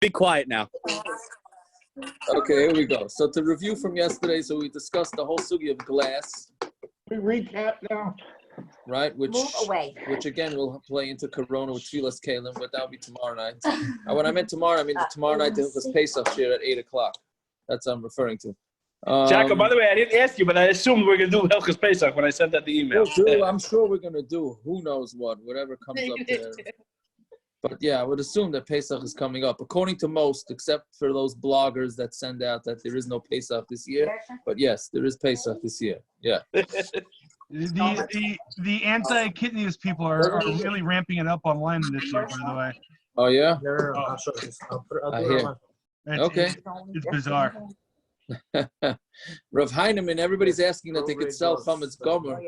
Be quiet now. Okay, here we go. So to review from yesterday, so we discussed the whole sugi of glass. We recap now. Right, which Move away. Again will play into Corona with Tfilas Kalim, but that'll be tomorrow night. And when I meant tomorrow, I mean tomorrow night there was Pesach here at 8:00. That's what I'm referring to. Jacob, by the way, I didn't ask you, but I assumed we were going to do Hilchos Pesach when I sent out the email. I'm sure we're going to do who knows whatever comes up there. But yeah, I would assume that Pesach is coming up, according to most, except for those bloggers that send out that there is no Pesach this year. But yes, there is Pesach this year. Yeah. The anti-kidneys people are really ramping it up online this year, by the way. Oh yeah. I hear. Okay. It's bizarre. Rav Heinemann, everybody's asking that they could sell chametz gomer.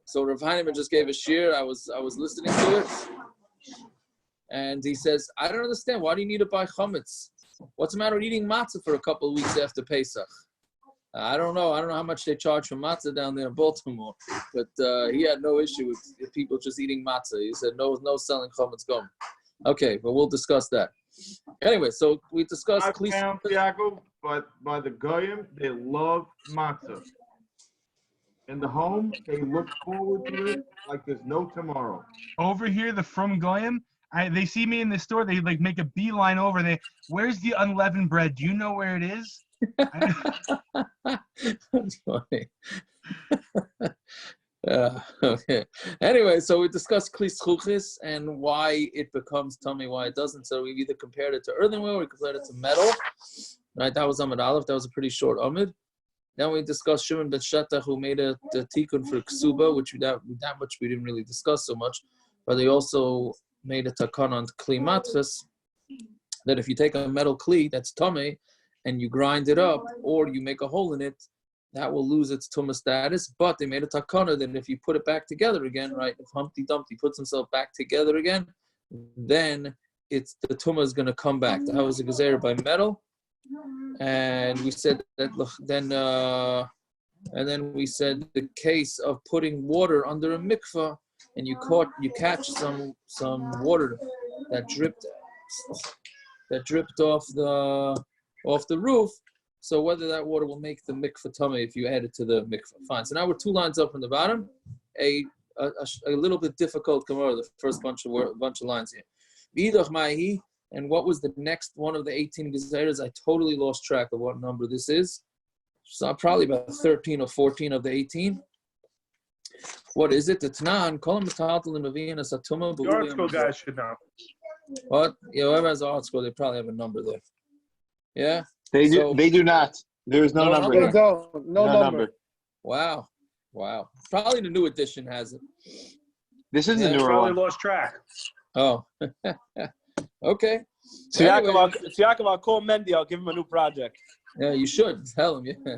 So Rav Heinemann just gave a shir. I was listening to it, and he says, "I don't understand. Why do you need to buy chametz? What's the matter with eating matzah for a couple of weeks after Pesach?" I don't know how much they charge for matzah down there in Baltimore, but he had no issue with people just eating matzah. He said no selling chametz gomer. Okay, but we'll discuss that. Anyway, so we discussed. I found Yaakov, but by the goyim, they love matzah. In the home, they look forward to it like there's no tomorrow. Over here, the From Goyim, they see me in the store. They like make a beeline over. Where's the unleavened bread? Do you know where it is? That's funny. Okay. Anyway, so we discussed kli zchuchis and why it becomes tummy, why it doesn't. So we've either compared it to earthenware or we compared it to metal. Right, that was Amud Aleph. That was a pretty short Amud. Then we discussed Shimon ben Shetach, who made a tikkun for ksuba, which that much we didn't really discuss so much. But they also made a takon on kli matchas, that if you take a metal kli that's tummy and you grind it up or you make a hole in it, that will lose its tumas status. But they made a takana that if you put it back together again, right? If Humpty Dumpty puts himself back together again, then the tumah is going to come back. That was a Gezeira by metal, and we said that then we said the case of putting water under a mikvah, and you catch some water that dripped off the roof. So whether that water will make the mikvah tummy if you add it to the mikvah. Fine. So now we're 2 lines up from the bottom. A little bit difficult Gemara, the first bunch of lines here. V'idach ma'hi, and what was the next one of the 18 Gezeiras? I totally lost track of what number this is. So probably about 13 or 14 of the 18. What is it? The Tanan, Kolam Metaltal and Mavina Satuma. The art school guys should know. What? Yeah, whoever has art school, they probably have a number there. Yeah? They do not. There is no number. They don't. No number. Wow. Probably the new edition has it. This is the newer probably one. Lost track. Oh. Okay. So Yaakov, I'll call Mendy. I'll give him a new project. Yeah, you should tell him. Yeah.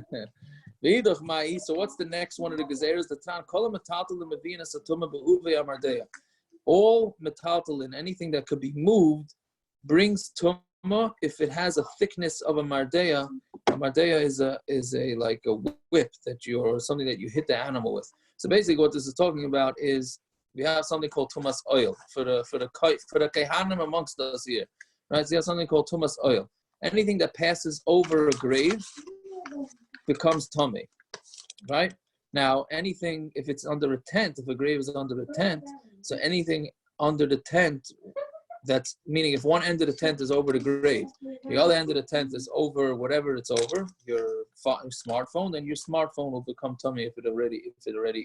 So what's the next one of the Gezeiras? The Tan Kol Metaltal Medina Satuma Be'uve Amardeya. All metaltalin, anything that could be moved, brings tumah if it has a thickness of a mardeya. A mardeya is a like a whip or something that you hit the animal with. So basically, what this is talking about is we have something called tumas ohel for the kehanim amongst us here, right? So you have something called tumas ohel. Anything that passes over a grave becomes tummy, right? Now, anything if it's under a tent, if a grave is under a tent, so anything under the tent. That's meaning if one end of the tent is over the grave, the other end of the tent is over whatever it's over, your smartphone, then your smartphone will become tummy if it already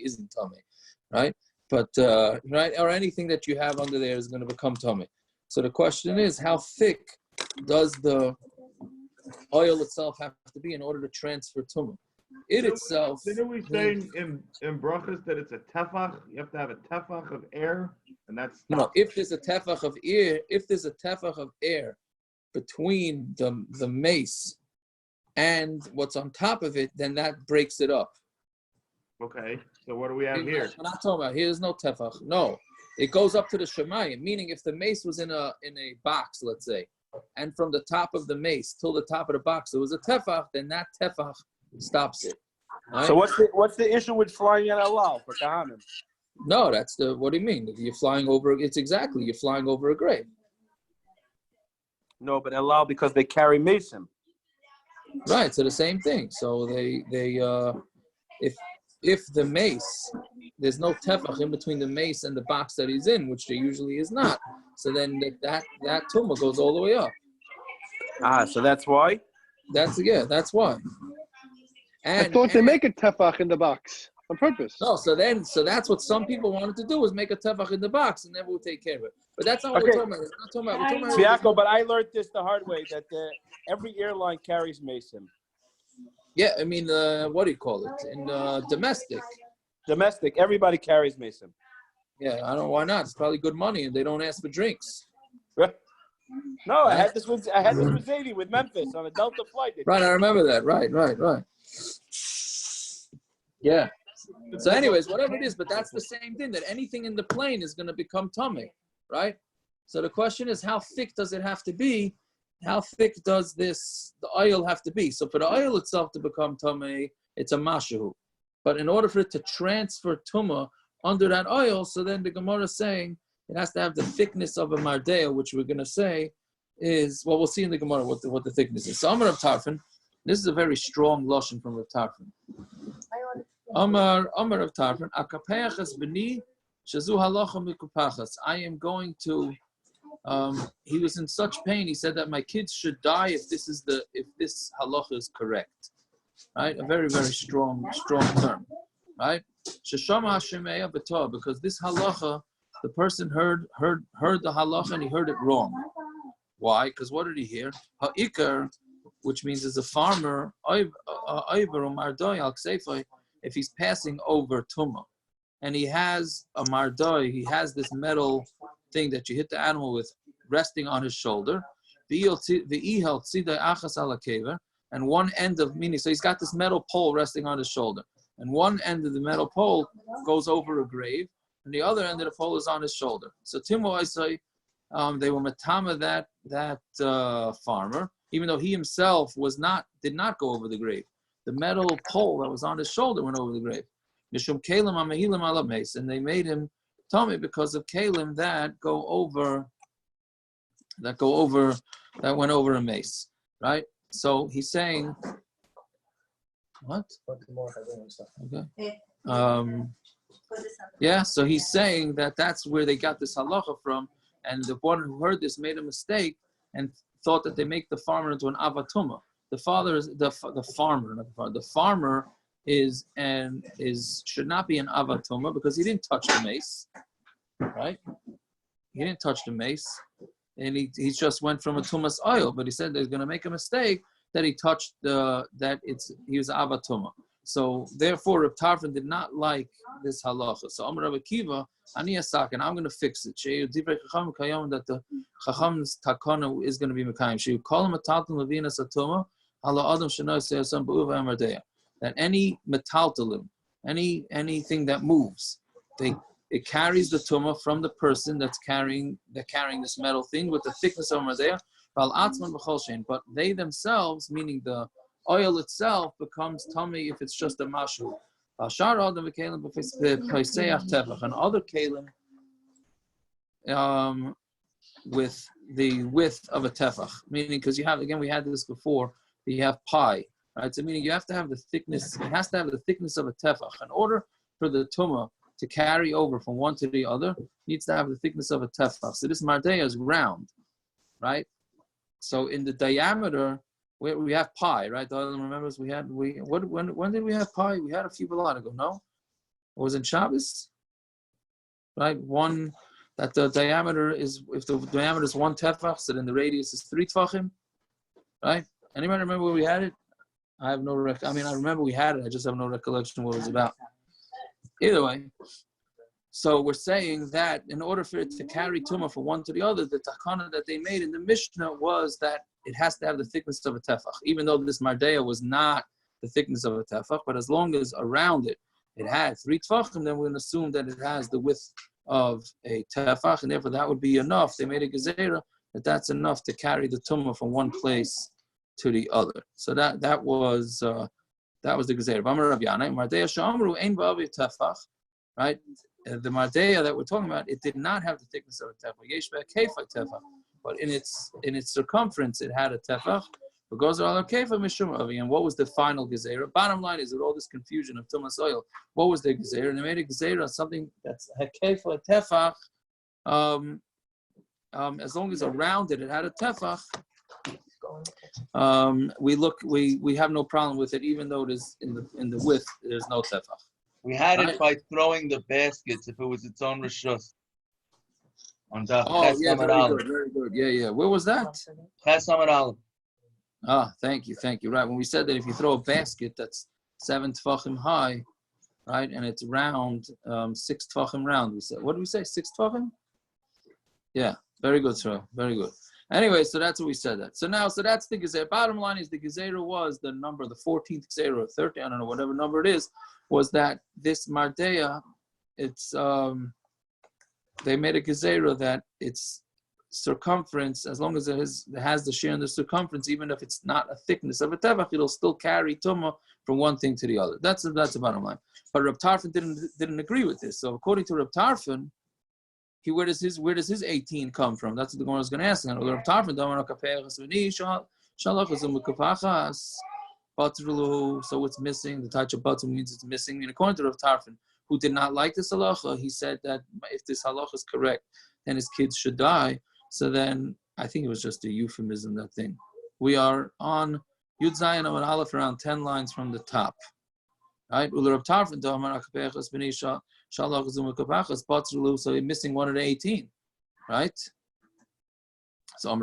isn't tummy, right? But right, or anything that you have under there is going to become tummy. So the question is, how thick does the oil itself have to be in order to transfer tumah? Itself. Didn't we say in brachas that it's a tefach? You have to have a tefach of air, and that's no. If there's a tefach of air, between the mace and what's on top of it, then that breaks it up. Okay. So what do we have here? We're not talking about here's no tefach. No, it goes up to the shmai. Meaning, if the mace was in a box, let's say, and from the top of the mace till the top of the box there was a tefach, then that tefach stops it. Right? So what's the issue with flying at halal for kahanim? No, that's what do you mean? You're flying over. It's exactly you're flying over a grave. No, but halal because they carry mason. Right, so the same thing. So if the mace, there's no tefach in between the mace and the box that he's in, which there usually is not. So then that tumah goes all the way up. So that's why. That's why. And, I thought they make a tefach in the box on purpose. No, so that's what some people wanted to do, was make a tefach in the box, and then we'll take care of it. But that's not what we're talking about. We're talking about Yaakov, but I learned this the hard way, that every airline carries mason. Yeah, I mean, what do you call it? In domestic. Domestic, everybody carries mason. Yeah, I don't know why not. It's probably good money, and they don't ask for drinks. No, I had this with Zadie with Memphis on a Delta flight. Right, I remember that. Right. Yeah. So, anyways, whatever it is, but that's the same thing. That anything in the plane is going to become tummy, right? So the question is, how thick does it have to be? How thick does the oil have to be? So for the oil itself to become tummy, it's a mashahu. But in order for it to transfer tumah under that oil, so then the Gemara is saying it has to have the thickness of a mardea, which we're going to say is, well, we'll see in the Gemara what the thickness is. So Amar of Tarfon, this is a very strong lashon from Rav Tarfon. Amar of Tarfon, akapayachas b'ni shazu halacha mikupachas. I am going to. He was in such pain. He said that my kids should die if this halacha is correct. Right, a very very strong term. Right, sheshama hashemaya b'tov, because this halacha, the person heard the halacha and he heard it wrong. Why? Because what did he hear? Ha'ikar, which means as a farmer, if he's passing over Truma, and he has a mardoi, he has this metal thing that you hit the animal with resting on his shoulder, and one end of, meaning, so he's got this metal pole resting on his shoulder, and one end of the metal pole goes over a grave, and the other end of the pole is on his shoulder. So Timo, I say, they were matama that farmer, even though he himself did not go over the grave. The metal pole that was on his shoulder went over the grave. Mishum kalim amahilim ala meis, and they made him tummy because of kalim that went over a mace, right? So he's saying, what? Okay. Yeah, so he's saying that that's where they got this halacha from, and the one who heard this made a mistake and thought that they make the farmer into an avatuma. The father is the farmer, not the farmer. The farmer should not be an avatuma because he didn't touch the mace, right? He didn't touch the mace, and he just went from a tumas oil. But he said they're going to make a mistake that he touched he was avatuma. So therefore, Reb Tarfon did not like this halacha. So Amar Rabbi Akiva, ani asak, and I'm going to fix it. That the chacham's takana is going to be mekayim. She call him a talton levinas atuma. That any metaltalim, anything that moves, it carries the tumah from the person that's carrying this metal thing with the thickness of mardea. But they themselves, meaning the oil itself, becomes tummy if it's just a mashu. And other kalim with the width of a tefach, meaning because we had this before. You have pie, right? So meaning you have to have the thickness. It has to have the thickness of a tefach. In order for the tumah to carry over from one to the other, it needs to have the thickness of a tefach. So this mardea is round, right? So in the diameter, we have pi, right? The other remembers when did we have pi? We had a few lot ago. No, it was in Shabbos, right? One that the diameter is, if the diameter is 1 tefach, so then the radius is 3 tefachim, right? Anybody remember where we had it? I have no I remember we had it. I just have no recollection what it was about. Either way, so we're saying that in order for it to carry tumah from one to the other, the takana that they made in the Mishnah was that it has to have the thickness of a tefach, even though this mardea was not the thickness of a tefach, but as long as around it had 3 tefachim, then we're going to assume that it has the width of a tefach, and therefore that would be enough. They made a Gezeira that's enough to carry the tumah from one place to the other. So that was the Gezeira. Right? The mardea that we're talking about, it did not have the thickness of a tefach. but in its circumference it had a tefach. And what was the final Gezeira? Bottom line is, with all this confusion of tumas oil, what was the Gezeira? And they made a Gezeira something that's hekef a tefach. As long as around it had a tefach, we have no problem with it, even though it is in the width there's no tefach. We had it by throwing the baskets if it was its own rishus. On Daf. Oh yeah, very good. Yeah. Where was that? Ches Amud Aleph. Ah, thank you. Right, when we said that if you throw a basket that's 7 tefachim high, right, and it's round, 6 tefachim round, we said. What did we say? 6 tefachim? Yeah, very good, sir. Very good. Anyway, so that's what we said that. So that's the Gezeira. Bottom line is the Gezeira was the number, the 14th Gezeira or 13th, I don't know, whatever number it is, was that this Mardeya, it's they made a Gezeira that its circumference, as long as it has the shear in the circumference, even if it's not a thickness of a tefach, it'll still carry Truma from one thing to the other. That's the bottom line. But Reb Tarfon didn't agree with this. So according to Reb Tarfon, where does his 18 come from? That's what the Gemara is going to ask. So it's missing. The touch of bottom means it's missing. And according to Reb Tarfon, who did not like this halacha, he said that if this halacha is correct, then his kids should die. So then I think it was just a euphemism, that thing. We are on Yud Zayin Amud Aleph, around 10 lines from the top. Right? So you're missing one of the 18. Right? So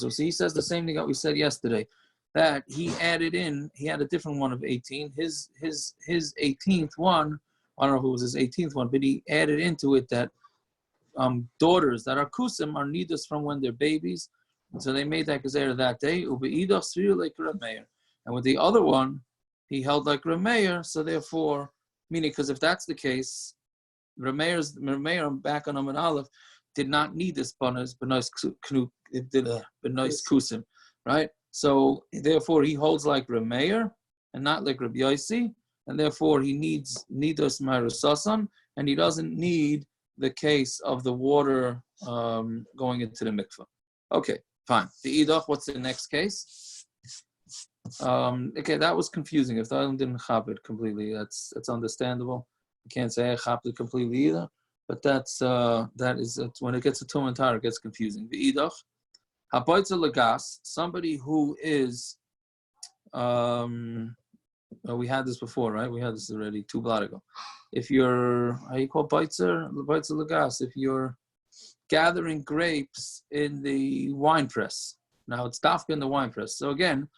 he says the same thing that we said yesterday, that he had a different one of 18. His 18th one, I don't know if it was his 18th one, but he added into it that daughters that are kusim are nidus from when they're babies. And so they made that Gezeira that day. And with the other one, he held like Rameir. So therefore, meaning, because if that's the case, Rameir back on Amud Aleph did not need this benois kusim, right? So therefore, he holds like Rameir and not like Rabbi Yossi. And therefore, he needs nidos ma'arusasan, and he doesn't need the case of the water going into the mikveh. Okay, fine. The idach, what's the next case? Okay, that was confusing. If the Adam didn't chop it completely, that's understandable. You can't say I chopped it completely either. But that's when it gets to Tum and Tahor, it gets confusing. The idach, haboitza lagas, somebody who is we had this before, right? We had this already 2 blot ago. If you're, how you call Baitzer Lagas, if you're gathering grapes in the wine press. Now it's dafka in the wine press. So again,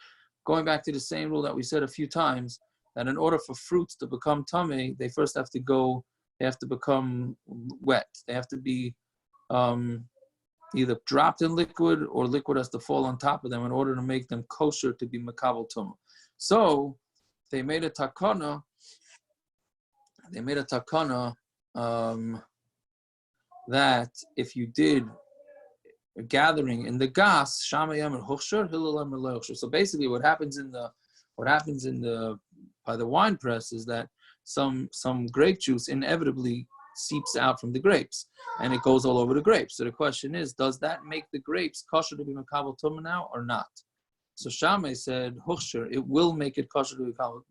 going back to the same rule that we said a few times, that in order for fruits to become tummy, they first have to become wet. They have to be either dropped in liquid, or liquid has to fall on top of them in order to make them kosher to be makabel tumah. So they made a takana. That if you did a gathering in the gas, shamayam and huchshar, Hillel and huchshar. So basically, what happens by the wine press is that some grape juice inevitably seeps out from the grapes, and it goes all over the grapes. So the question is, does that make the grapes kosher to be makabel tumah now or not? So Shammai said, Huchshir, it will make it kosher to become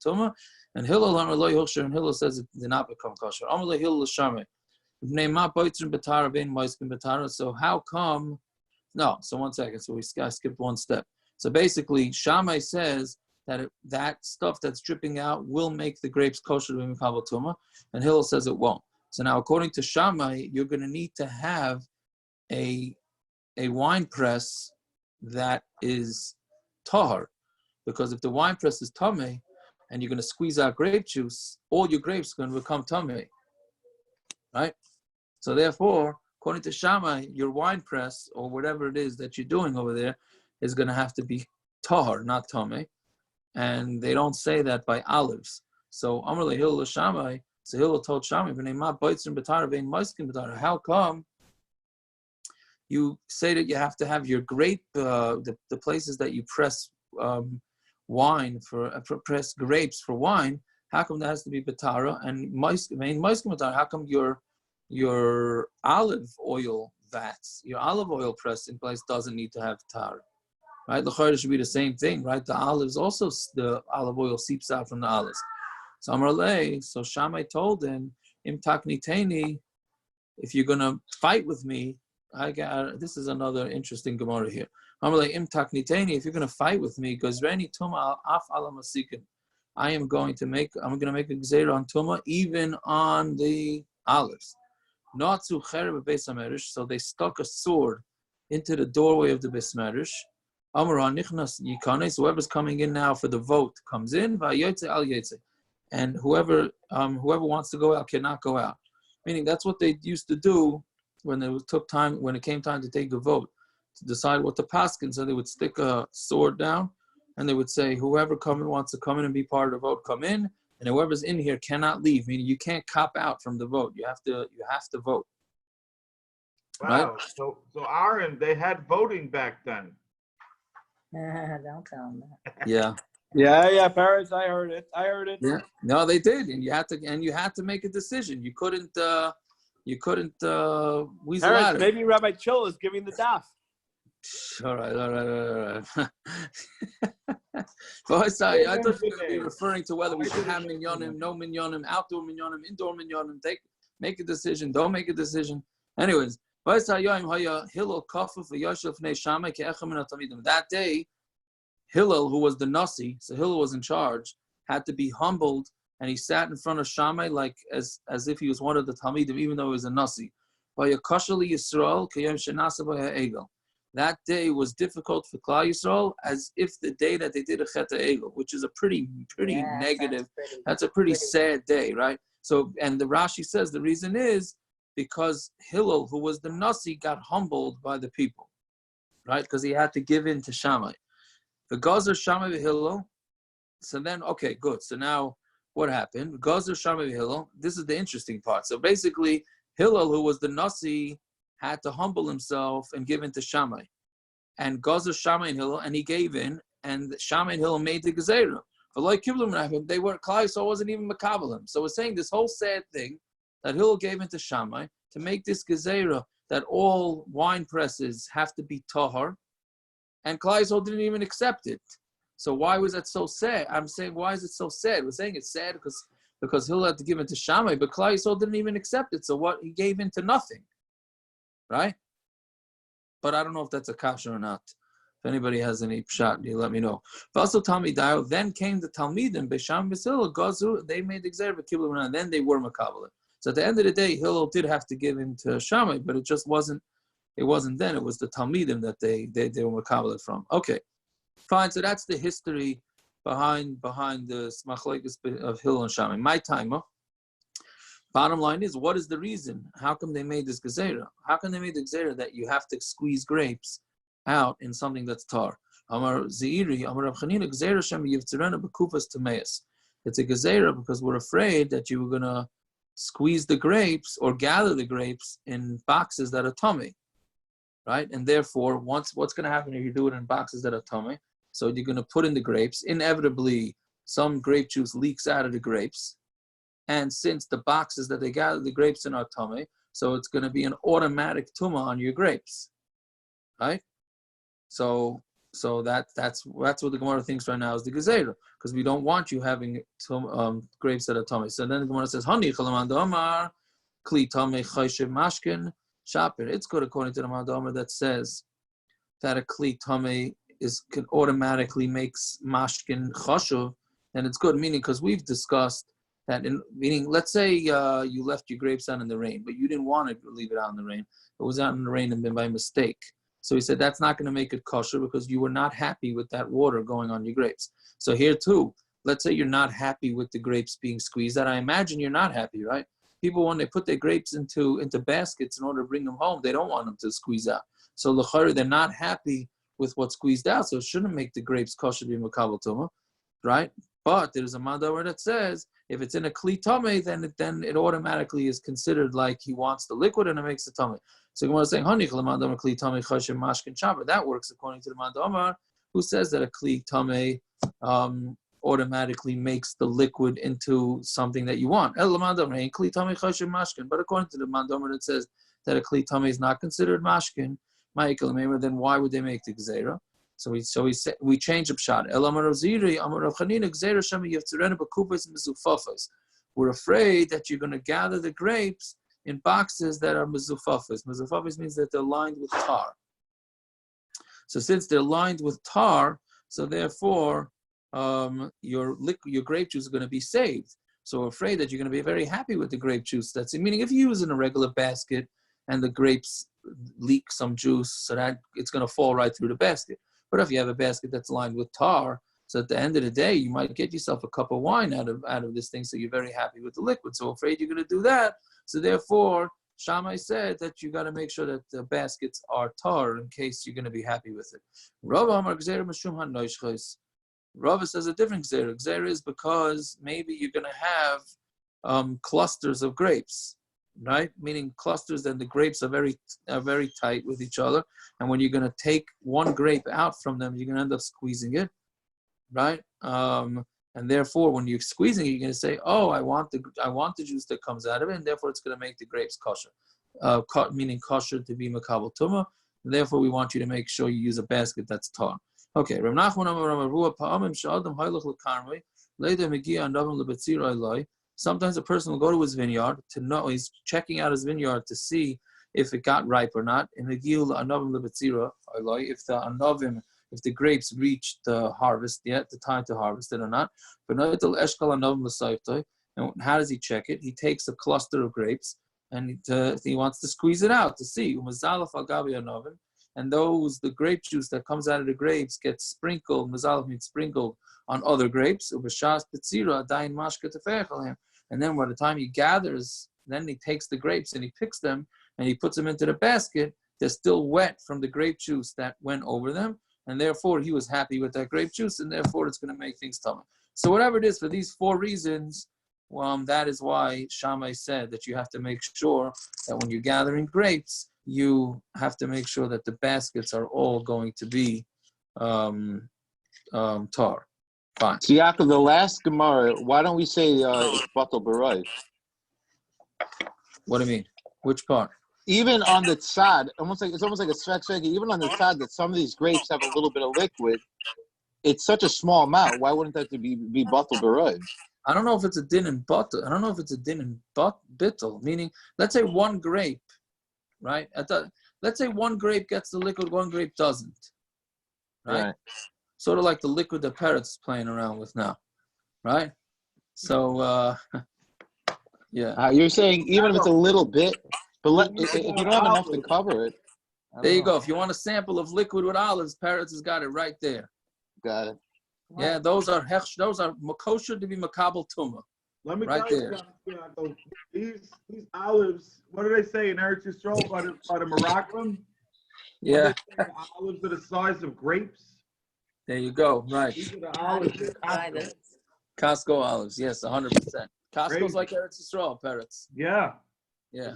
tumah. And Hillel, Huchshir, and Hillel says it did not become kosher. Amalei Hillel Shammai. So how come? No, so 1 second. So I skipped one step. So basically, Shammai says that that stuff that's dripping out will make the grapes kosher to become tumah, and Hillel says it won't. So now, according to Shammai, you're going to need to have a wine press that is Tahor, because if the wine press is tamei and you're going to squeeze out grape juice, all your grapes are going to become tamei, right? So therefore, according to Shammai, your wine press or whatever it is that you're doing over there is going to have to be Tahor, not tamei, and they don't say that by olives. So Amar Hillel Shammai, so Hillel told Shammai, how come you say that you have to have your grape, the places that you press wine press grapes for wine? How come that has to be betara and moiskim betara? How come your your olive oil vats, your olive oil pressing place doesn't need to have tar, right? The chayr should be the same thing, right? The olives also, the olive oil seeps out from the olives. So Amar so Shammai told him, Im takniteni, if you're gonna fight with me, this is another interesting Gemara here. Amar Im takniteni, if you're gonna fight with me, Gezeira tuma af ala masikin, I'm gonna make a Gezeira on tuma even on the olives. Not to chereb beis hamerish, so they stuck a sword into the doorway of the beis hamerish. Amar nichnas yikanes, whoever's coming in now for the vote comes in, va'yotze al yotze, and whoever wants to go out cannot go out. Meaning that's what they used to do when it came time to take the vote, to decide what to paskin. So they would stick a sword down, and they would say, whoever wants to come in and be part of the vote, come in, and whoever's in here cannot leave. Meaning you can't cop out from the vote. You have to vote. Wow. Right? So Aaron, they had voting back then. Don't tell them that. Yeah. Yeah, Paris. I heard it. Yeah. No, they did, and you had to make a decision. You couldn't weasel Paris, out of it. maybe Rabbi Chill is giving the daf. All right. Well, I thought you were going to be referring to whether we should have minyanim, no minyanim, outdoor minyanim, indoor minyanim. Make a decision. Don't make a decision. Anyways, that day, Hillel, who was the Nasi, so Hillel was in charge, had to be humbled, and he sat in front of Shammai like as if he was one of the Talmidim, even though he was a Nasi. That day was difficult for Klal Yisrael, as if the day that they did a Chet HaEgel, which is a pretty negative. That's a pretty sad day, right? So, and the Rashi says the reason is because Hillel, who was the Nasi, got humbled by the people, right? Because he had to give in to Shammai. The Gezeira Shammai Hillel. So then, okay, good. So now, what happened? Gezeira Shammai Hillel. This is the interesting part. So basically, Hillel, who was the Nasi, had to humble himself and give in to Shammai. And Gezeira Shammai and Hillel, and he gave in, and Shammai and Hillel made the Gezeira. But like Kibbutz, they were Klal Yisrael wasn't even makabelim. So we're saying this whole sad thing that Hillel gave in to Shammai to make this Gezeira that all wine presses have to be Tahor. And Klal Yisrael didn't even accept it. So why was that so sad? I'm saying, why is it so sad? We're saying it's sad because Hillel had to give it to Shammai, but Klal Yisrael didn't even accept it. So what? He gave in to nothing, right? But I don't know if that's a kasha or not. If anybody has any pshat, you let me know. Then came the Talmidim, Besham V'Hillel, Gazu, they made the Gezeira, and then they were Makabala. So at the end of the day, Hillel did have to give in to Shammai, but it wasn't then. It was the Talmidim that they were Makabala from. Okay, fine. So that's the history behind the Smachlekes of Hillel and Shammai. My timer. Bottom line is, what is the reason? How come they made this Gezeira? How come they made the Gezeira that you have to squeeze grapes out in something that's tar? Amar Zeiri, Amar Rav Chanina, Gezeira Shem Yivtzirena B'Kufas Tameis. It's a Gezeira because we're afraid that you were going to squeeze the grapes or gather the grapes in boxes that are tummy, right? And therefore, what's going to happen if you do it in boxes that are tummy? So you're going to put in the grapes. Inevitably, some grape juice leaks out of the grapes. And since the boxes that they gather the grapes in are tummy, so it's going to be an automatic tuma on your grapes, right? So that's what the Gemara thinks right now is the Gezeira, because we don't want you having grapes that are tummy. So then the Gemara says, Hani chalamandamar kli tummy chayshiv mashkin shaper. It's good according to the Mandamar that says that a kli tummy can automatically makes mashkin chashuv, and it's good, meaning because we've discussed that, meaning, let's say you left your grapes out in the rain, but you didn't want to leave it out in the rain. It was out in the rain and been by mistake. So he said that's not going to make it kosher because you were not happy with that water going on your grapes. So here too, let's say you're not happy with the grapes being squeezed out. I imagine you're not happy, right? People, when they put their grapes into baskets in order to bring them home, they don't want them to squeeze out. So l'chari, they're not happy with what's squeezed out, so it shouldn't make the grapes kosher to be makabel tuma, right? But there's a mandar that says if it's in a kli tameh, then it automatically is considered like he wants the liquid and it makes the tameh. So Gemara is saying Hanich l'mandar kli tameh chashem mashkin shaper. That works according to the mandar who says that a kli tameh automatically makes the liquid into something that you want. But according to the mandomer, it says that a kli tamei is not considered mashkin. Then why would they make the Gezeira? So we change up shot. We're afraid that you're going to gather the grapes in boxes that are mezufafas. Mezufafas means that they're lined with tar. So since they're lined with tar, so therefore your grape juice is going to be saved. So we're afraid that you're going to be very happy with the grape juice. That's it. Meaning if you use in a regular basket and the grapes leak some juice, so that it's going to fall right through the basket. But if you have a basket that's lined with tar, so at the end of the day, you might get yourself a cup of wine out of this thing, so you're very happy with the liquid. So afraid you're going to do that. So therefore, Shammai said that you got to make sure that the baskets are tar in case you're going to be happy with it. Rava says a different Gezeira. Gezeira is because maybe you're going to have clusters of grapes, right? Meaning clusters, and the grapes are very tight with each other. And when you're going to take one grape out from them, you're going to end up squeezing it, right? And therefore, when you're squeezing it, you're going to say, "Oh, I want the juice that comes out of it," and therefore it's going to make the grapes kosher, meaning kosher to be makabel tuma. And therefore, we want you to make sure you use a basket that's tar. Okay. Sometimes a person will go to his vineyard to know, he's checking out his vineyard to see if it got ripe or not. If the grapes reached the harvest yet, the time to harvest it or not. And how does he check it? He takes a cluster of grapes and he wants to squeeze it out to see. And the grape juice that comes out of the grapes gets sprinkled, mazalaf means sprinkled, on other grapes. And then by the time he gathers, then he takes the grapes and he picks them and he puts them into the basket. They're still wet from the grape juice that went over them. And therefore, he was happy with that grape juice, and therefore, it's going to make things tummy. So whatever it is, for these four reasons, that is why Shammai said that you have to make sure that when you're gathering grapes, you have to make sure that the baskets are all going to be tar. Fine. So Yaakov, the last Gemara, why don't we say it's batal b'roi? What do you mean? Which part? Even on the tzad, it's almost like a svek. Even on the tzad, that some of these grapes have a little bit of liquid. It's such a small amount. Why wouldn't that be batal b'roi? I don't know if it's a din in batal. I don't know if it's a din in bittul. Meaning, let's say one grape, right? Let's say one grape gets the liquid, one grape doesn't. Right? Sort of like the liquid that Parrot's playing around with now, right? So, yeah. You're saying even if it's a little bit, but if you don't have enough to cover it. There you go. If you want a sample of liquid with olives, Parrot's has got it right there. Got it. Yeah, those are kosher to be makabel tuma. Let me right tell there. you, these olives. What do they say in Eretz Yisrael by the Moroccan? Yeah, olives are the size of grapes. There you go. Right. These are the olives. Costco olives. Yes, 100%. Costco's Crazy. like Eretz Yisrael, Parrots. Yeah. Yeah.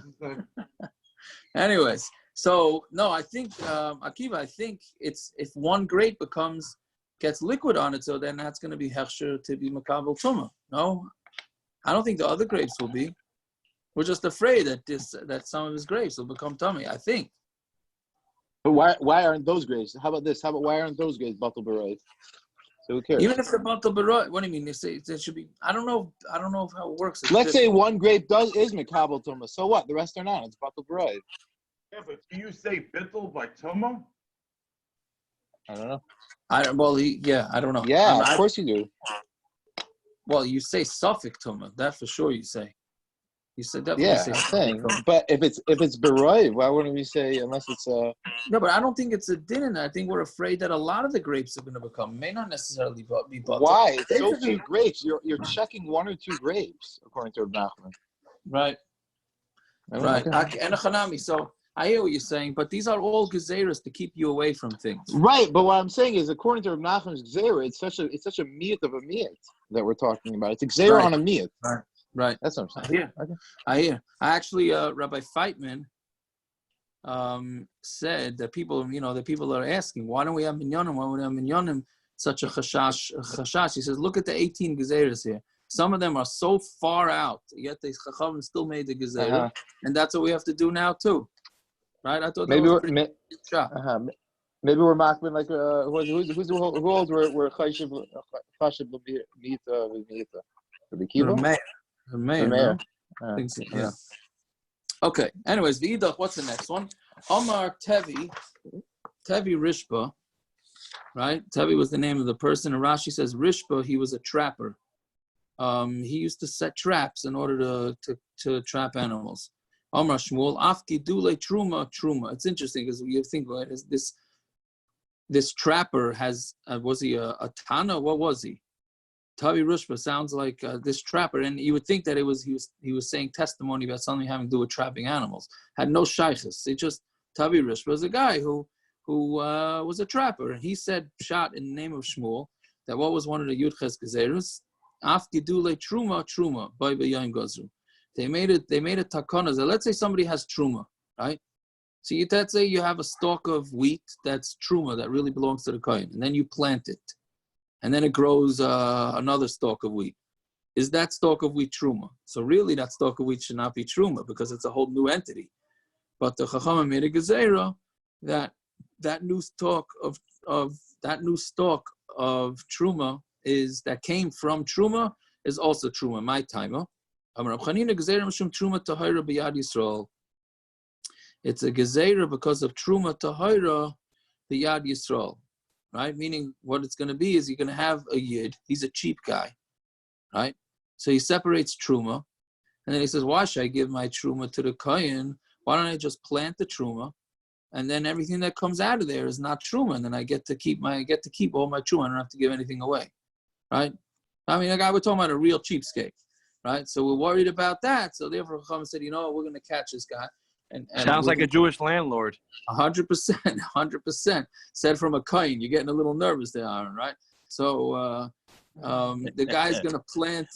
Anyways, so no, I think Akiva. I think it's if one grape gets liquid on it, so then that's going to be hechsher to be makabel tuma. No, I don't think the other grapes will be. We're just afraid that some of his grapes will become tummy. I think. But why aren't those grapes? How about this? Why aren't those grapes batal b'roi? So who cares? Even if they're batal b'roi, what do you mean? They say there should be. I don't know how it works. Let's say one grape is makabel tuma. So what? The rest are not. It's batal b'roi. Yeah, but do you say bittul by tuma? I don't know. I don't know. Yeah, of course you do. Well, you say suffix tuma. That for sure. You say. You said definitely. Yeah, say I'm saying. But if it's b'roi, why wouldn't we say unless it's No, but I don't think it's a din. I think we're afraid that a lot of the grapes are going to become may not necessarily be butter. Why? It's so few grapes. You're checking one or two grapes according to Reb Nachman. Right. Right. And a chanami. So I hear what you're saying, but these are all gezeiras to keep you away from things. Right, but what I'm saying is, according to Reb Nachman's Gezeira, it's such a miyat of a miyat that we're talking about. It's a Gezeira on a miyat. Right. That's what I'm saying. I hear. Actually, Rabbi Feitman said that people are asking, why don't we have minyanim? Why don't we have minyanim such a chashash. He says, look at the 18 Gezeiras here. Some of them are so far out, yet the Chachamim still made the Gezeira, and that's what we have to do now too, right? I thought maybe that was pretty good shot. Maybe we're mocking like who holds we're chashiv mita The mayor, mayor. I think so, yeah. Okay. Anyways, V'idach, what's the next one? Omar Tevi Rishba, right? Tevi was the name of the person. And Rashi says Rishba, he was a trapper. He used to set traps in order to trap animals. Omar Shmuel, Afki Dule Truma. It's interesting because you think about it, this trapper was he a Tana? What was he? Tavi Rushba sounds like this trapper, and you would think that he was saying testimony about something having to do with trapping animals. Had no shaykhs. It just Tavi Rushba was a guy who was a trapper, and he said shot in the name of Shmuel that what was one of the Yudches Gezeiros, Afki Dule Truma by B'Yayim Gazru. They made it takana. Let's say somebody has Truma, right? So let's say you have a stalk of wheat that's Truma that really belongs to the kohen, and then you plant it. And then it grows another stalk of wheat. Is that stalk of wheat Truma? So really that stalk of wheat should not be Truma because it's a whole new entity. But the Chacham made a Gezeira that new stalk of Truma that came from Truma is also Truma, my timer. It's a Gezeira because of Truma Tahor b'yad Yisrael. Right? Meaning what it's going to be is you're going to have a yid. He's a cheap guy, right? So he separates Truma, and then he says, why should I give my Truma to the kohen? Why don't I just plant the Truma, and then everything that comes out of there is not Truma, and then I get to keep all my Truma. I don't have to give anything away, right? I mean, we're talking about a real cheapskate, right? So we're worried about that. So therefore, Chacham said, we're going to catch this guy. And sounds like a Jewish landlord. 100%. Said from a kohen. You're getting a little nervous there, Aaron, right? So the guy's gonna plant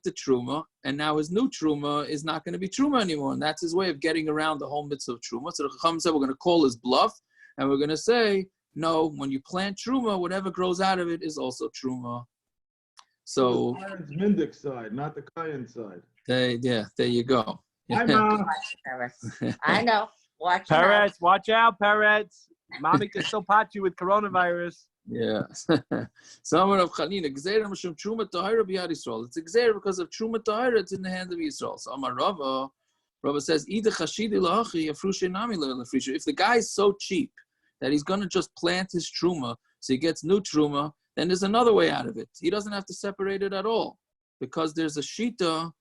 the truma, and now his new truma is not going to be truma anymore, and that's his way of getting around the whole mitzvah of truma. So the Chacham said we're going to call his bluff, and we're going to say no. When you plant truma, whatever grows out of it is also truma. So the Mindic side, not the kohen side. There you go. Hi, Mom. I know. Watch Peretz, watch out, Peretz. Mommy can still pot you with coronavirus. Yeah. Someone of Chanina, Gezeira Mishum Truma Tahor b'yad Yisrael. It's a Gezeira because of Truma Tahor. It's in the hands of Yisrael. So Amar Rava says, if the guy is so cheap that he's going to just plant his Truma so he gets new Truma, then there's another way out of it. He doesn't have to separate it at all because there's a Shita.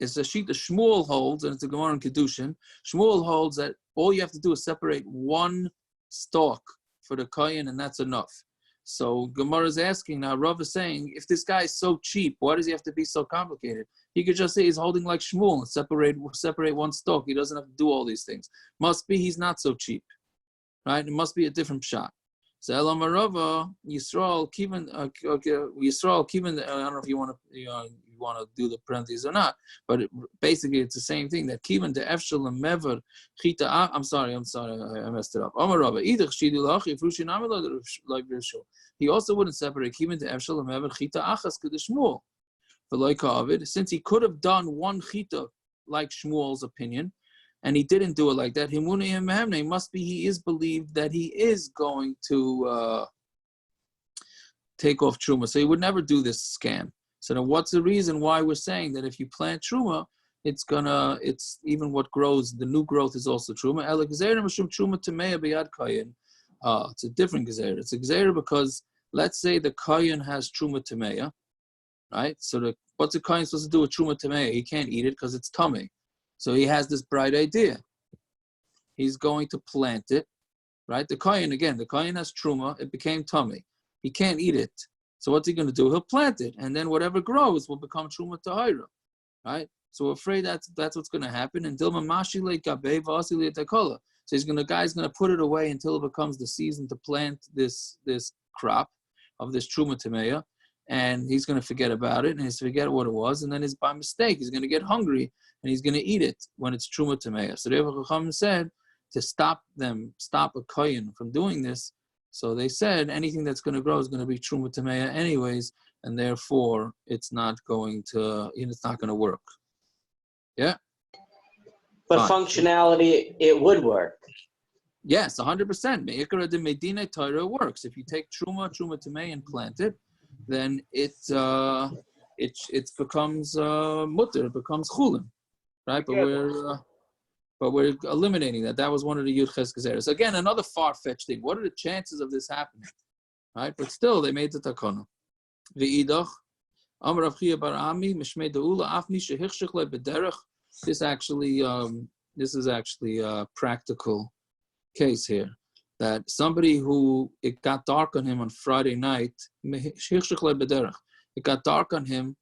It's a sheet that Shmuel holds, and it's a Gemara in Kedushin. Shmuel holds that all you have to do is separate one stalk for the kohen, and that's enough. So Gemara is asking now, Rav is saying, if this guy is so cheap, why does he have to be so complicated? He could just say he's holding like Shmuel and separate one stalk. He doesn't have to do all these things. Must be he's not so cheap, right? It must be a different shot. So Elam Rava Yisrael Kivan I don't know if you want to do the parentheses or not, but basically it's the same thing. That Kivan the Efshel Mever Chita. I'm sorry, I messed it up. Amar Rava Idach Shidulachi Frushin Amelo like Rishon. He also wouldn't separate Kivan the Efshel Mever Chita Achas Kedishmuel. For like Ovid, since he could have done one Chita like Shmuel's opinion, and he didn't do it like that. Must be he is believed that he is going to take off Truma. So he would never do this scam. So then what's the reason why we're saying that if you plant Truma, it's even what grows, the new growth is also Truma. It's a different Gezeira. It's a Gezeira because let's say the kohen has Truma Tameya, right? So what's the kohen supposed to do with Truma Tameya? He can't eat it because it's tummy. So he has this bright idea. He's going to plant it, right? The kohen has Truma. It became tummy. He can't eat it. So what's he going to do? He'll plant it, and then whatever grows will become Truma Tahor, right? So we're afraid that's what's going to happen. And Dilma Mashile Gabe Vasile Takola. So the guy's going to put it away until it becomes the season to plant this crop of this Truma Tameya, and he's going to forget about it, and he's forget what it was, and then by mistake he's going to get hungry, and he's going to eat it when it's Truma Tameya. So the Chacham said to stop a kohen from doing this. So they said anything that's going to grow is going to be Truma Tameya anyways, and therefore it's not going to work. Yeah. But Fine. functionality, it would work. Yes, 100%. Me'ikra de Medina Torah works. If you take Truma Tameya and plant it, then it becomes mutter, it becomes chulin, right? But we're eliminating that. That was one of the Yud Ches Gezeira. So again, another far-fetched thing. What are the chances of this happening? Right? But still, they made the takana. V'idach, Amar Rav Chia bar Ami, Mishmei De'ula, Af Mi Shehichshich Le B'derech. This is actually a practical case here. That somebody who, it got dark on him on Friday night, Shehichshich Le B'derech. It got dark on him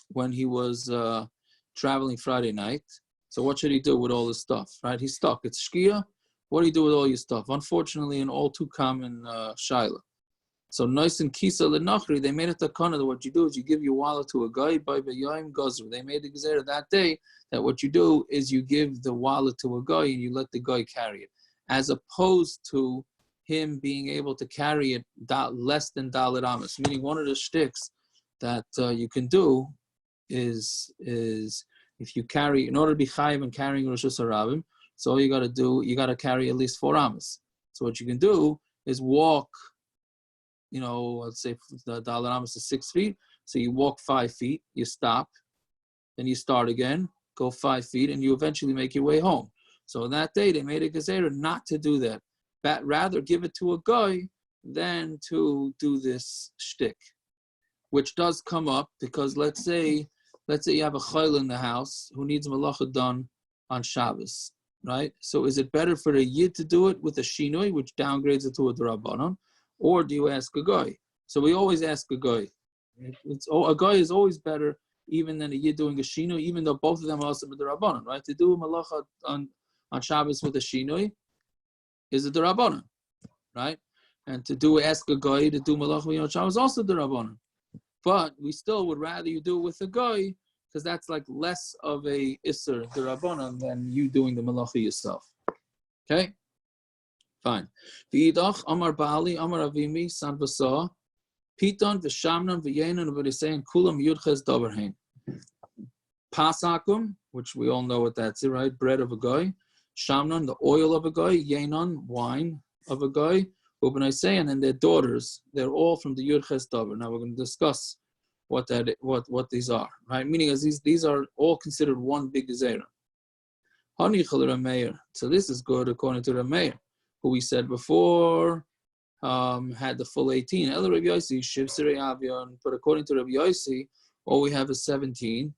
when he was traveling Friday night. So what should he do with all his stuff, right? He's stuck. It's shkia. What do you do with all your stuff? Unfortunately, an all too common shaila. So nice and kisa lenachri, they made it takana that what you do is you give your wallet to a guy by b'yayim gazru. They made the Gezeira that day that what you do is you give the wallet to a guy and you let the guy carry it, as opposed to him being able to carry it less than dalet amas. Meaning one of the shticks that you can do is if you carry, in order to be chayiv and carrying Rosh Hashanah, so all you got to do, you got to carry at least 4 amas. So what you can do is walk, let's say the dalet amas is 6 feet. So you walk 5 feet, you stop, then you start again, go 5 feet, and you eventually make your way home. So that day they made a Gezeira not to do that, but rather give it to a guy than to do this shtick, which does come up because let's say you have a chayil in the house who needs malacha done on Shabbos, right? So is it better for a yid to do it with a shinoi, which downgrades it to a drabanan, or do you ask a guy? So we always ask a guy. A guy is always better even than a yid doing a shinoi, even though both of them are also drabanan, right? To do a malacha on Shabbos with a shinoi is a drabanan, right? And to ask a guy to do malacha on Shabbos is also drabanan. But we still would rather you do it with a guy because that's like less of a isser derabanan than you doing the malacha yourself. Okay, fine. V'idach amar bali amar avimi san v'sa piton v'shamnan v'yenon v'risein kulam yudches davarhein. Pasakum, which we all know what that's, right? Bread of a guy. Shamnan, the oil of a guy. Yenon, wine of a guy. And their daughters, they're all from the Yudches Davar. Now we're going to discuss what these are, right? Meaning as these are all considered one big Gezeira. So this is good according to Rameir, who we said before had the full 18. But according to Rabbi Yossi, all we have is 17.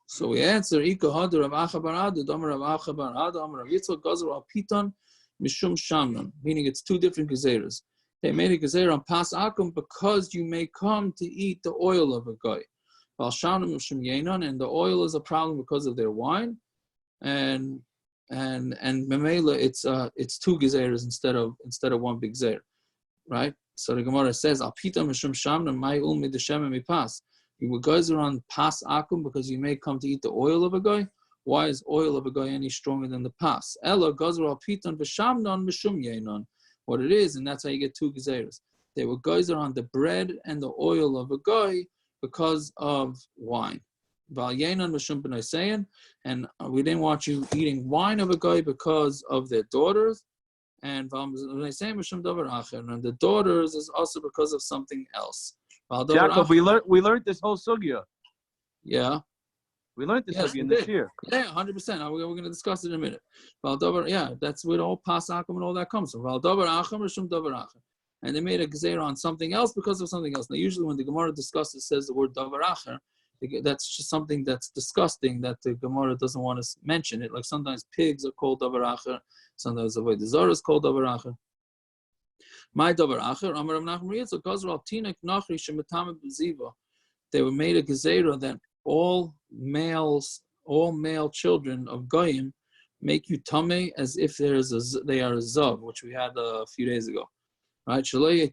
So we answer Mishum Shamnon, meaning it's 2 different Gezeiras. They made a Gezeira on Pas Akum because you may come to eat the oil of a guy. While Shamnon Mishum Yenon, and the oil is a problem because of their wine, and Memela it's 2 Gezeiras instead of one big Gezeira, right? So the Gemara says Al Pita Mishum Shamnon Mai Ul Midashem Mipas. You guys are on Pas Akum because you may come to eat the oil of a guy. Why is oil of a guy any stronger than the pas? Ella Gezeira piton v'shamnon mishum yenon. What it is, and that's how you get 2 Gezeiras. They were Gezeira on the bread and the oil of a guy because of wine. Val yenon mishum b'naisein, and we didn't want you eating wine of a guy because of their daughters. And val b'naisein mishum davar acher, and the daughters is also because of something else. Jacob, we learned this whole sugya. Yeah. We learned this in this year. Yeah, 100%. We're going to discuss it in a minute. Yeah, that's where all pasakum and all that comes from. And they made a Gezeira on something else because of something else. Now, usually when the Gemara says the word davar acher, that's just something that's disgusting that the Gemara doesn't want to mention it. Like sometimes pigs are called davar acher, sometimes the way the Zara is called davar acher. My davar acher, Amar Rav Nachman Yitzchak, Gazra al Tinek Nachri Shemetame B'ziva. They were made a Gezeira that all male children of Goyim make you tame as if they are a zav, which we had a few days ago. Right? We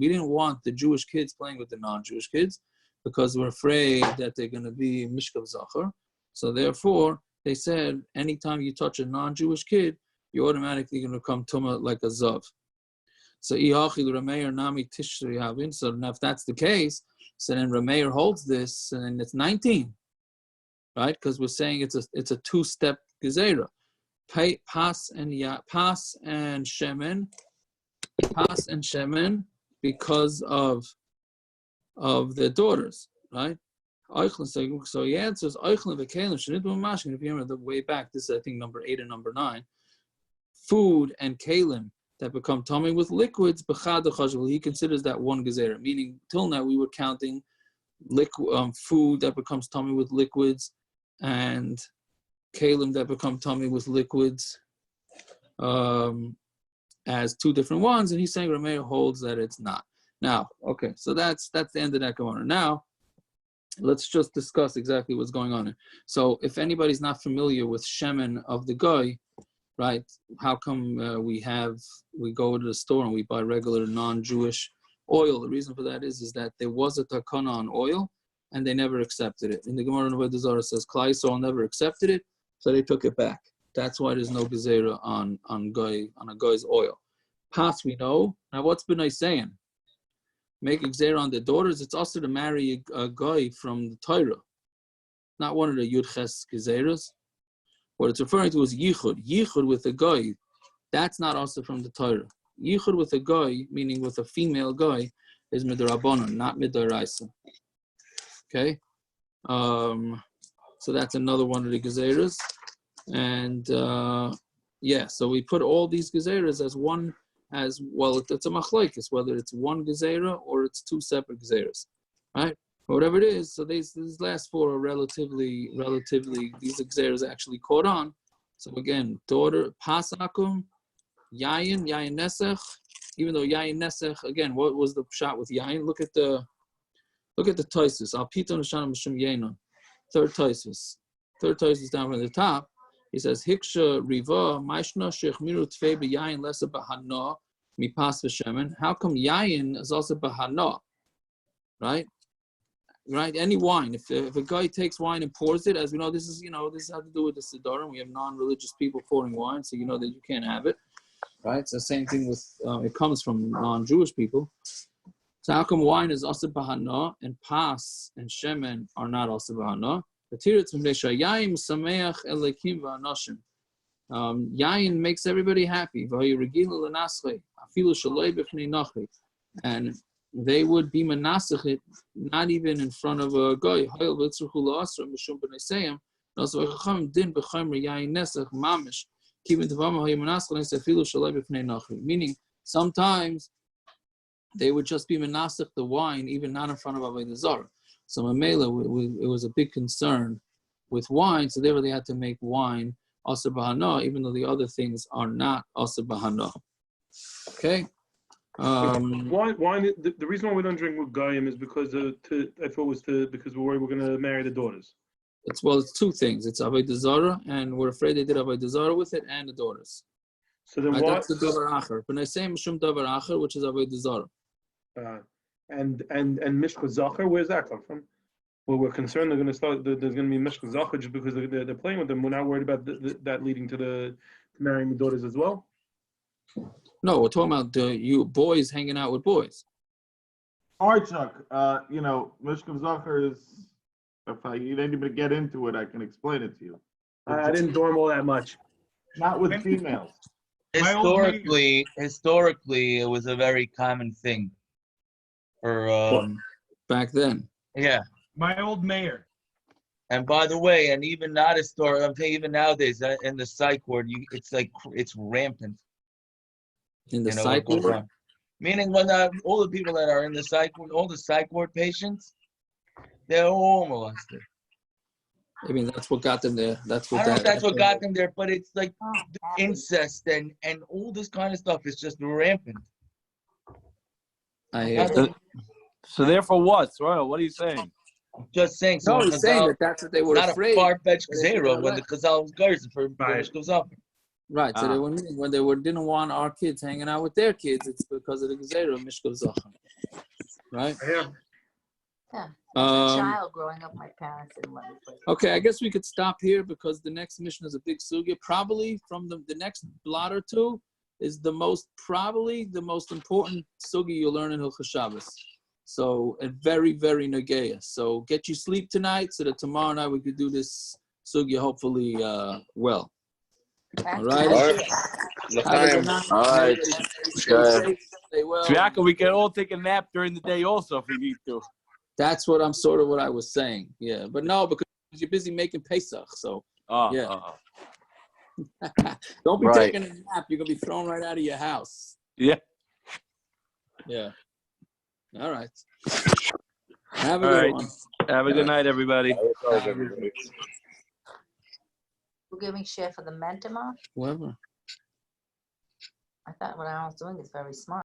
didn't want the Jewish kids playing with the non-Jewish kids because we're afraid that they're going to be mishkav zachar. So therefore, they said anytime you touch a non-Jewish kid, you're automatically going to become tuma like a zav. So nami tishri. So now if that's the case, so then Rameir holds this, and it's 19, right? Because we're saying it's a two-step Gezeira. Pas and shemen, because of their daughters, right? So he answers, if you remember the way back, this is I think number 8 and number 9, food and kalim that become tummy with liquids, he considers that one Gezeira, meaning till now we were counting food that becomes tummy with liquids and kalim that become tummy with liquids as two different ones, and he's saying Rameir holds that it's not. Now, okay, so that's the end of that Gemara. Now, let's just discuss exactly what's going on here. So, if anybody's not familiar with shemen of the guy, right? How come we go to the store and we buy regular non-Jewish oil? The reason for that is that there was a takana on oil, and they never accepted it. In the Gemara in Gezeira says Klai Yisrael never accepted it, so they took it back. That's why there's no Gezeira on a guy's oil. Pas we know. Now what's B'nai saying? Make a Gezeira on their daughters. It's also to marry a guy from the Torah, not one of the Yud Ches Gezeiras. What it's referring to is yichud. Yichud with a guy, that's not also from the Torah. Yichud with a guy, meaning with a female guy, is midrabanan, not midoraisa. Okay, so that's another one of the Gezeiras. And so we put all these Gezeiras as one, as well. It's a machlokes, whether it's one Gezeira or it's two separate Gezeiras, right? But whatever it is, so these last 4 are relatively these Gezeiras actually caught on. So again, daughter pasakum, yayin nesech. Even though yayin nesech, again, what was the shot with yayin? Look at the Toisus. Al piton shana mishum yenon. Third Toisus down from the top. He says, Hiksha Riva, Maishna Shechmiru Tfei B'Yayin Lesa B'Hana Mipas V'Shemen. How come Yayin is also B'Hana? Right? Any wine. If a guy takes wine and pours it, as we know, this has to do with the Siddur. We have non-religious people pouring wine, so you know that you can't have it. Right? It's the same thing with, it comes from non-Jewish people. So how come wine is also B'Hana and Pas and Shemen are not also B'Hana? Yayin makes everybody happy. And they would be menasach not even in front of a guy. Meaning, sometimes they would just be menasach the wine, even not in front of Avodah Zarah. So Mamela, it was a big concern with wine, so therefore they had to make wine also bahana, even though the other things are not also bahana. Okay. Wine. The reason why we don't drink with goyim is because because we're worried we're going to marry the daughters. It's 2 things. It's Avodah Zarah, and we're afraid they did Avodah Zarah with it, and the daughters. So then what? That's the davar acher. But I say mishum davar acher, which is Avodah Zarah. And Mishka Zachar, where's that come from? Well, we're concerned they're going to start. There's going to be Mishka Zachar just because they're playing with them. We're not worried about that leading to marrying the daughters as well. No, we're talking about you boys hanging out with boys. All right, Chuck. Mishka Zachar is. If you didn't even get into it, I can explain it to you. I didn't dorm all that much. Not with females. Historically, it was a very common thing. For back then. Yeah. My old mayor. And by the way, and even not historic, I'm saying even nowadays in the psych ward, it's rampant. In the psych ward? Meaning when all the people that are in the psych ward, all the psych ward patients, they're all molested. I mean, that's what got them there. I don't know if that's what got them there, but it's like incest and all this kind of stuff is just rampant. So therefore what? Royal, what are you saying? Just saying. No, he's saying that's what they were afraid. Not a far-fetched Gezeira when the Chazal was guys for Mishkav Zachar. Right. So when they didn't want our kids hanging out with their kids, it's because of the Gezeira of Mishkav Zachar. Right? Yeah. child growing up, my parents didn't let me play. Okay, I guess we could stop here because the next mission is a big sugya. Probably from the next blot or two is probably the most important sugya you'll learn in Hilchos Shabbos. So, a very, very nageya. So, get you sleep tonight so that tomorrow night we could do this sugya hopefully well. All right. All right. Have a good night. All right. Stay safe. Stay well. Fiaka, we can all take a nap during the day also if we need to. That's what I was saying. Yeah, but no, because you're busy making Pesach. So yeah. Don't be taking a nap. You're gonna be thrown right out of your house. Yeah. Yeah. All right. Have a good one. Have a good night, everybody. We're giving share for the men tomorrow. Whoever. I thought what I was doing is very smart.